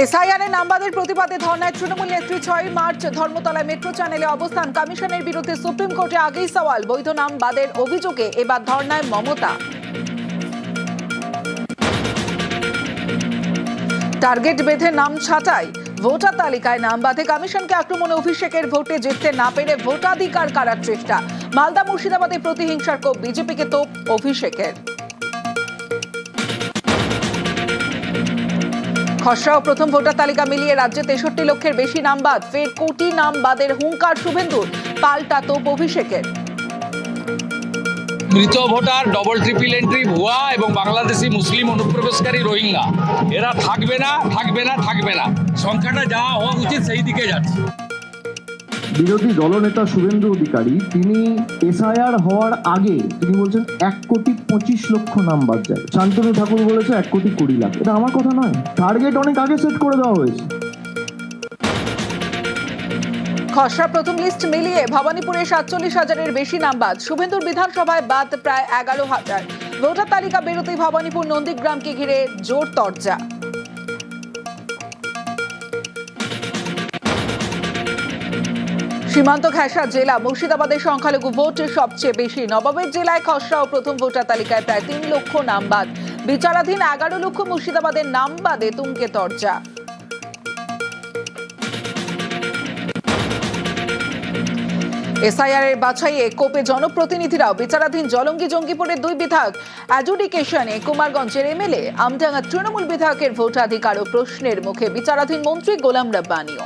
SIR নামবাদের প্রতিবাদে ধর্নায় তৃণমূল নেত্রী ৬ মার্চ ধর্মতলায় মেট্রো চ্যানেলে অবস্থান। কমিশনের বিরুদ্ধে সুপ্রিম কোর্টে আগেই সওয়াল। বৈধ নামবাদের অভিযোগে এবার ধর্নায় মমতা। টার্গেট বেঁধে নাম ছাঁটাই, ভোটার তালিকায় নাম বাদে কমিশনকে আক্রমণে অভিষেকের ভোটে জিততে না পেরে ভোটাধিকার কাড়ার চেষ্টা। মালদা মুর্শিদাবাদে প্রতিহিংসার ক্ষোভ, বিজেপিকে তোপ অভিষেকের। খসড়া ও প্রথম ভোটার তালিকা মিলিয়ে রাজ্যে ৬৩ লক্ষের বেশি নাম বাদ। ফের কোটি নাম বাদের হুঙ্কার শুভেন্দুর, পাল্টা তোপ অভিষেকের। মৃত ভোটার, ডবল ট্রিপল এন্ট্রি, ভুয়া এবং বাংলাদেশি মুসলিম অনুপ্রবেশকারী রোহিঙ্গা এরা থাকবে না, থাকবে না, থাকবে না। সংখ্যাটা যা হওয়া উচিত সেই দিকে যাচ্ছে। বিরোধী দলনেতা শুভেন্দু অধিকারী তিনি এসআইআর হওয়ার আগে তিনি বলছেন ১,২৫,০০,০০০ নাম বাদ যায়। শান্তনু ঠাকুর বলেছে ১,২০,০০,০০০। এটা আমার কথা নয়, টার্গেট অনেক আগে সেট করে দেওয়া হয়েছে। খসড়া প্রথম লিস্ট মিলিয়ে ভবানীপুরে ৪৭,০০০-এর বেশি নাম বাদ। শুভেন্দুর বিধানসভায় বাদ প্রায় ১১,০০০। ভোটার তালিকা বেরোতেই ভবানীপুর নন্দীগ্রামকে ঘিরে জোর তরজা। সীমান্ত ঘেঁষা জেলা মুর্শিদাবাদের সংখ্যালঘু ভোট সবচেয়ে বেশি। নবাবের জেলায় খসড়া ও প্রথম ভোটার তালিকায় প্রায় ৩ লক্ষ নাম বাদ। বিচারাধীন ১১ লক্ষ মুর্শিদাবাদের নাম বাদে তুঙ্গে তরজা। এসআইআর এর বাছাইয়ে কোপে জনপ্রতিনিধিরাও। বিচারাধীন জলঙ্গি জঙ্গিপুরের ২ বিধায়ক অ্যাডজুডিকেশনে কুমারগঞ্জের এমএলএ আমডাঙ্গা তৃণমূল বিধায়কের ভোটাধিকার ও প্রশ্নের মুখে। বিচারাধীন মন্ত্রী গোলাম রব্বানিও।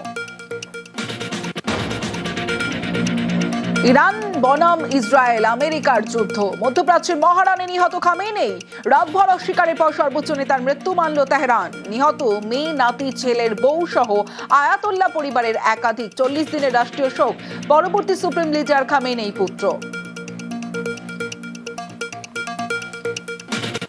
ইরান বনাম ইসরায়েল আমেরিকার যুদ্ধ। মধ্যপ্রাচ্যের মহারানে নিহত খামেনেই। রাতভর অস্বীকারের পর সর্বোচ্চ নেতার মৃত্যু মানল তেহরান। নিহত মেয়ে, নাতি, ছেলের বউ সহ আয়াতুল্লাহ পরিবারের একাধিক। ৪০ দিনের রাষ্ট্রীয় শোক। পরবর্তী সুপ্রিম লিডার খামেনেই পুত্র।